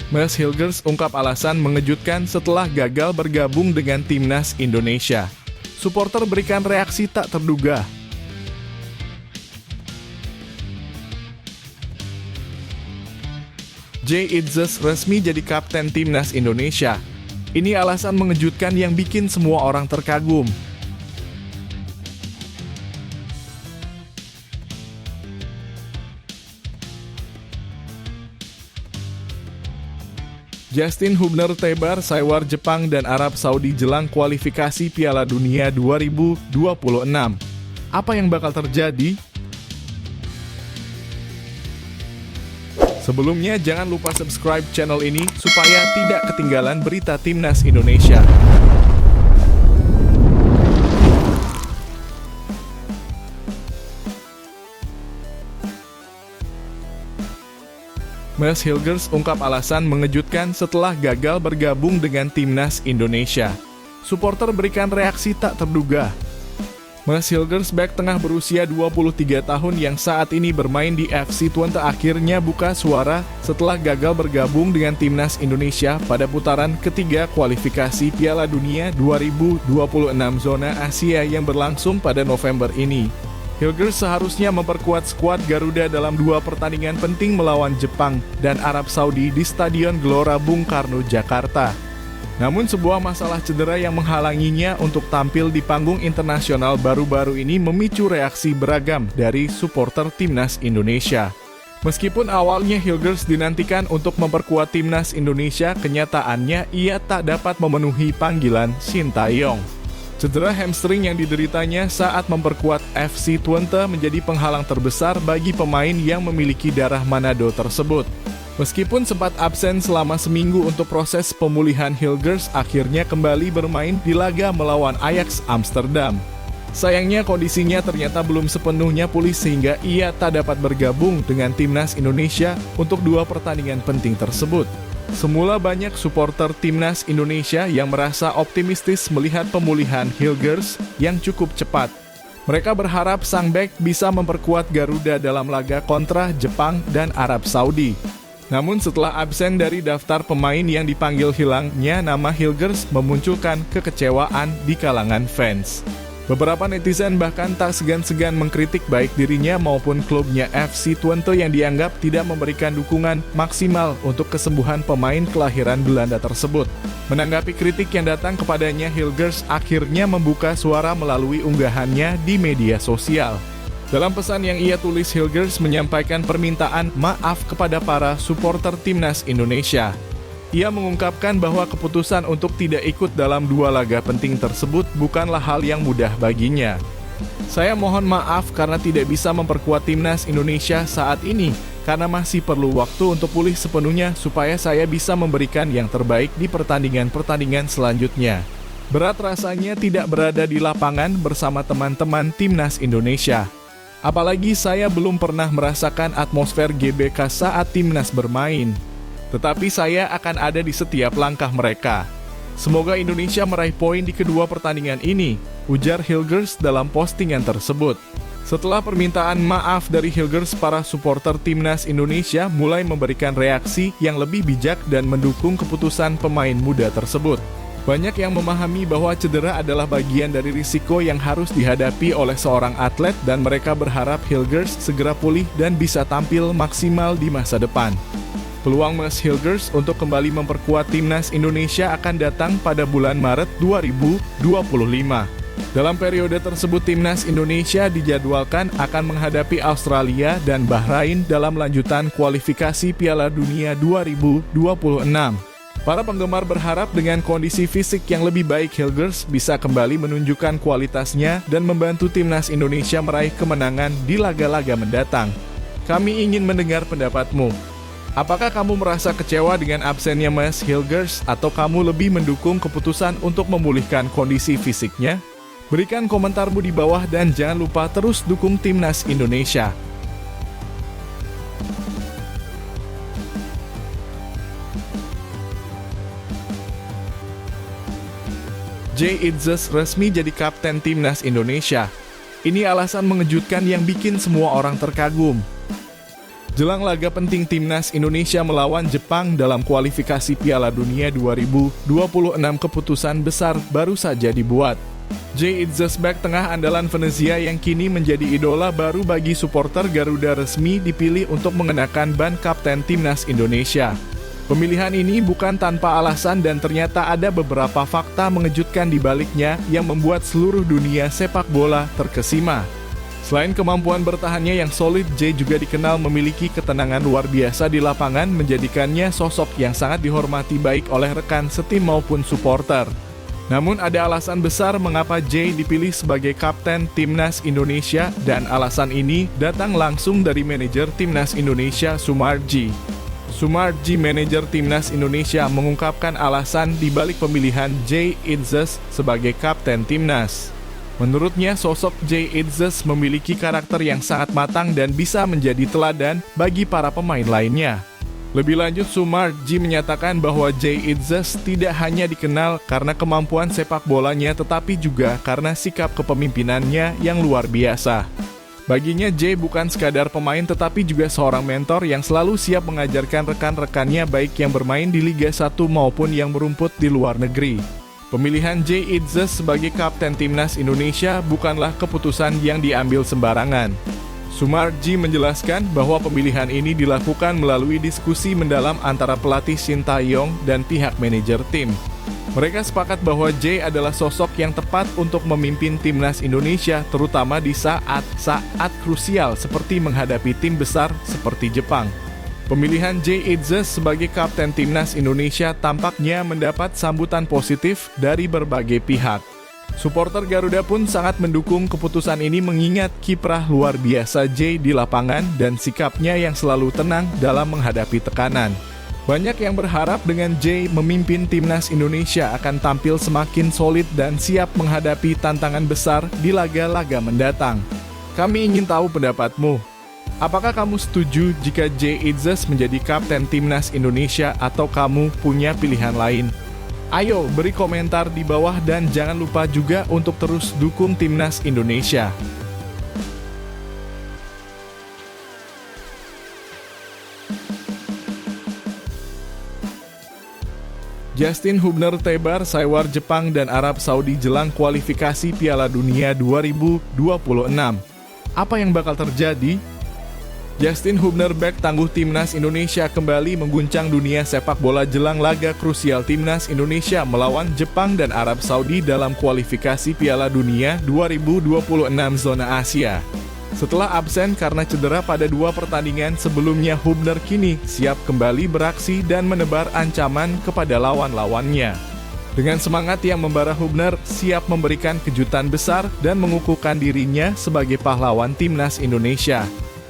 Mas Hilgers ungkap alasan mengejutkan setelah gagal bergabung dengan timnas Indonesia. Suporter berikan reaksi tak terduga. Jay Itzes resmi jadi kapten timnas Indonesia. Ini alasan mengejutkan yang bikin semua orang terkagum. Justin Hubner tebar sewar Jepang dan Arab Saudi jelang kualifikasi Piala Dunia 2026. Apa yang bakal terjadi? Sebelumnya jangan lupa subscribe channel ini supaya tidak ketinggalan berita timnas Indonesia. Mas Hilgers ungkap alasan mengejutkan setelah gagal bergabung dengan timnas Indonesia. Suporter berikan reaksi tak terduga. Mas Hilgers bek tengah berusia 23 tahun yang saat ini bermain di FC Twente akhirnya buka suara setelah gagal bergabung dengan timnas Indonesia pada putaran ketiga kualifikasi Piala Dunia 2026 zona Asia yang berlangsung pada November ini. Hilgers seharusnya memperkuat skuad Garuda dalam dua pertandingan penting melawan Jepang dan Arab Saudi di Stadion Gelora Bung Karno, Jakarta. Namun sebuah masalah cedera yang menghalanginya untuk tampil di panggung internasional baru-baru ini memicu reaksi beragam dari suporter timnas Indonesia. Meskipun awalnya Hilgers dinantikan untuk memperkuat timnas Indonesia, kenyataannya ia tak dapat memenuhi panggilan Sintayong. Cedera hamstring yang dideritanya saat memperkuat FC Twente menjadi penghalang terbesar bagi pemain yang memiliki darah Manado tersebut. Meskipun sempat absen selama seminggu untuk proses pemulihan, Hilgers akhirnya kembali bermain di laga melawan Ajax Amsterdam. Sayangnya kondisinya ternyata belum sepenuhnya pulih sehingga ia tak dapat bergabung dengan timnas Indonesia untuk dua pertandingan penting tersebut. Semula banyak suporter timnas Indonesia yang merasa optimistis melihat pemulihan Hilgers yang cukup cepat. Mereka berharap sang bek bisa memperkuat Garuda dalam laga kontra Jepang dan Arab Saudi. Namun setelah absen dari daftar pemain yang dipanggil, hilangnya nama Hilgers memunculkan kekecewaan di kalangan fans. Beberapa netizen bahkan tak segan-segan mengkritik baik dirinya maupun klubnya FC Twente yang dianggap tidak memberikan dukungan maksimal untuk kesembuhan pemain kelahiran Belanda tersebut. Menanggapi kritik yang datang kepadanya, Hilgers akhirnya membuka suara melalui unggahannya di media sosial. Dalam pesan yang ia tulis, Hilgers menyampaikan permintaan maaf kepada para suporter timnas Indonesia. Ia mengungkapkan bahwa keputusan untuk tidak ikut dalam dua laga penting tersebut bukanlah hal yang mudah baginya. Saya mohon maaf karena tidak bisa memperkuat timnas Indonesia saat ini, karena masih perlu waktu untuk pulih sepenuhnya supaya saya bisa memberikan yang terbaik di pertandingan-pertandingan selanjutnya. Berat rasanya tidak berada di lapangan bersama teman-teman timnas Indonesia. Apalagi saya belum pernah merasakan atmosfer GBK saat timnas bermain. Tetapi saya akan ada di setiap langkah mereka. Semoga Indonesia meraih poin di kedua pertandingan ini, ujar Hilgers dalam postingan tersebut. Setelah permintaan maaf dari Hilgers, para suporter timnas Indonesia mulai memberikan reaksi yang lebih bijak dan mendukung keputusan pemain muda tersebut. Banyak yang memahami bahwa cedera adalah bagian dari risiko yang harus dihadapi oleh seorang atlet dan mereka berharap Hilgers segera pulih dan bisa tampil maksimal di masa depan. Peluang Mas Hilgers untuk kembali memperkuat timnas Indonesia akan datang pada bulan Maret 2025. Dalam periode tersebut, timnas Indonesia dijadwalkan akan menghadapi Australia dan Bahrain dalam lanjutan kualifikasi Piala Dunia 2026. Para penggemar berharap dengan kondisi fisik yang lebih baik, Hilgers bisa kembali menunjukkan kualitasnya dan membantu timnas Indonesia meraih kemenangan di laga-laga mendatang. Kami ingin mendengar pendapatmu. Apakah kamu merasa kecewa dengan absennya Mas Hilgers atau kamu lebih mendukung keputusan untuk memulihkan kondisi fisiknya? Berikan komentarmu di bawah dan jangan lupa terus dukung timnas Indonesia. Jay Itzes resmi jadi kapten timnas Indonesia. Ini alasan mengejutkan yang bikin semua orang terkagum. Jelang laga penting timnas Indonesia melawan Jepang dalam kualifikasi Piala Dunia 2026, keputusan besar baru saja dibuat. Jay Itzes, bek tengah andalan Venezia yang kini menjadi idola baru bagi supporter Garuda, resmi dipilih untuk mengenakan ban kapten timnas Indonesia. Pemilihan ini bukan tanpa alasan dan ternyata ada beberapa fakta mengejutkan di baliknya yang membuat seluruh dunia sepak bola terkesima. Selain kemampuan bertahannya yang solid, Jay juga dikenal memiliki ketenangan luar biasa di lapangan, menjadikannya sosok yang sangat dihormati baik oleh rekan setim maupun supporter. Namun ada alasan besar mengapa Jay dipilih sebagai kapten timnas Indonesia, dan alasan ini datang langsung dari manajer timnas Indonesia, Sumarji. Sumarji, manajer timnas Indonesia, mengungkapkan alasan di balik pemilihan Jay Itzes sebagai kapten timnas. Menurutnya, sosok Jay Itzes memiliki karakter yang sangat matang dan bisa menjadi teladan bagi para pemain lainnya. Lebih lanjut, Sumarji menyatakan bahwa Jay Itzes tidak hanya dikenal karena kemampuan sepak bolanya, tetapi juga karena sikap kepemimpinannya yang luar biasa. Baginya, Jay bukan sekadar pemain tetapi juga seorang mentor yang selalu siap mengajarkan rekan-rekannya, baik yang bermain di Liga 1 maupun yang merumput di luar negeri. Pemilihan Jay Itzes sebagai kapten timnas Indonesia bukanlah keputusan yang diambil sembarangan. Sumarji menjelaskan bahwa pemilihan ini dilakukan melalui diskusi mendalam antara pelatih Shin Tae-yong dan pihak manajer tim. Mereka sepakat bahwa Jay adalah sosok yang tepat untuk memimpin timnas Indonesia, terutama di saat-saat krusial seperti menghadapi tim besar seperti Jepang. Pemilihan Jay Itzes sebagai kapten timnas Indonesia tampaknya mendapat sambutan positif dari berbagai pihak. Supporter Garuda pun sangat mendukung keputusan ini mengingat kiprah luar biasa Jay di lapangan dan sikapnya yang selalu tenang dalam menghadapi tekanan. Banyak yang berharap dengan Jay memimpin timnas Indonesia akan tampil semakin solid dan siap menghadapi tantangan besar di laga-laga mendatang. Kami ingin tahu pendapatmu. Apakah kamu setuju jika Jay Itzes menjadi kapten timnas Indonesia atau kamu punya pilihan lain? Ayo beri komentar di bawah dan jangan lupa juga untuk terus dukung timnas Indonesia. Justin Hubner tebar sewar Jepang dan Arab Saudi jelang kualifikasi Piala Dunia 2026. Apa yang bakal terjadi? Justin Hubner, bek tangguh timnas Indonesia, kembali mengguncang dunia sepak bola jelang laga krusial timnas Indonesia melawan Jepang dan Arab Saudi dalam kualifikasi Piala Dunia 2026 zona Asia. Setelah absen karena cedera pada 2 pertandingan sebelumnya, Hubner kini siap kembali beraksi dan menebar ancaman kepada lawan-lawannya. Dengan semangat yang membara, Hubner siap memberikan kejutan besar dan mengukuhkan dirinya sebagai pahlawan timnas Indonesia.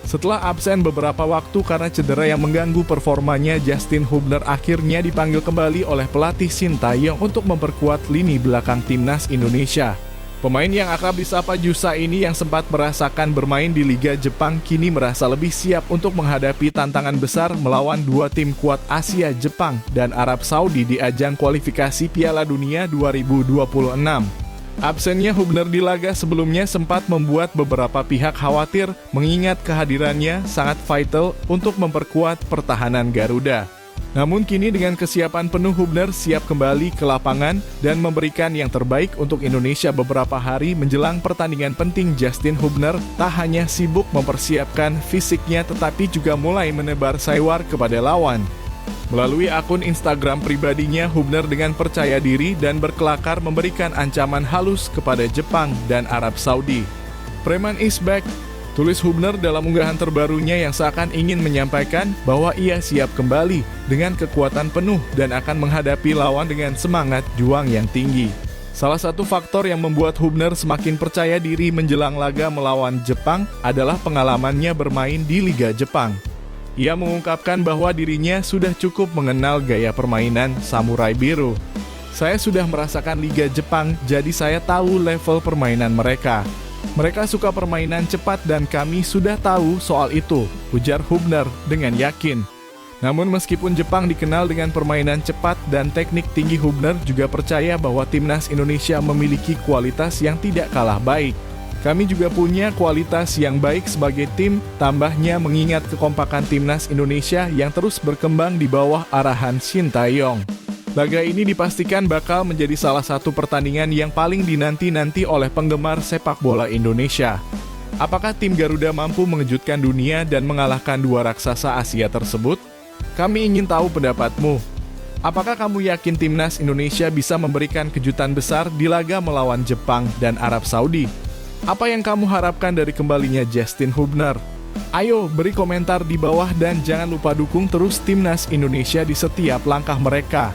Setelah absen beberapa waktu karena cedera yang mengganggu performanya, Justin Hubner akhirnya dipanggil kembali oleh pelatih Shin Tae-yong untuk memperkuat lini belakang timnas Indonesia. Pemain yang akrab disapa Jusa ini yang sempat merasakan bermain di Liga Jepang kini merasa lebih siap untuk menghadapi tantangan besar melawan 2 tim kuat Asia, Jepang dan Arab Saudi di ajang kualifikasi Piala Dunia 2026. Absennya Hubner di laga sebelumnya sempat membuat beberapa pihak khawatir mengingat kehadirannya sangat vital untuk memperkuat pertahanan Garuda. Namun kini dengan kesiapan penuh, Hubner siap kembali ke lapangan dan memberikan yang terbaik untuk Indonesia. Beberapa hari menjelang pertandingan penting, Justin Hubner tak hanya sibuk mempersiapkan fisiknya tetapi juga mulai menebar sewar kepada lawan. Melalui akun Instagram pribadinya, Hubner dengan percaya diri dan berkelakar memberikan ancaman halus kepada Jepang dan Arab Saudi. "Preman is back," tulis Hubner dalam unggahan terbarunya yang seakan ingin menyampaikan bahwa ia siap kembali dengan kekuatan penuh dan akan menghadapi lawan dengan semangat juang yang tinggi. Salah satu faktor yang membuat Hubner semakin percaya diri menjelang laga melawan Jepang adalah pengalamannya bermain di Liga Jepang. Ia mengungkapkan bahwa dirinya sudah cukup mengenal gaya permainan Samurai Biru. "Saya sudah merasakan Liga Jepang, jadi saya tahu level permainan mereka. Mereka suka permainan cepat dan kami sudah tahu soal itu," ujar Hubner dengan yakin. Namun meskipun Jepang dikenal dengan permainan cepat dan teknik tinggi, Hubner juga percaya bahwa timnas Indonesia memiliki kualitas yang tidak kalah baik. Kami juga punya kualitas yang baik sebagai tim, tambahnya mengingat kekompakan timnas Indonesia yang terus berkembang di bawah arahan Shin Tae-yong. Laga ini dipastikan bakal menjadi salah satu pertandingan yang paling dinanti-nanti oleh penggemar sepak bola Indonesia. Apakah tim Garuda mampu mengejutkan dunia dan mengalahkan dua raksasa Asia tersebut? Kami ingin tahu pendapatmu. Apakah kamu yakin timnas Indonesia bisa memberikan kejutan besar di laga melawan Jepang dan Arab Saudi? Apa yang kamu harapkan dari kembalinya Justin Hubner? Ayo beri komentar di bawah dan jangan lupa dukung terus timnas Indonesia di setiap langkah mereka.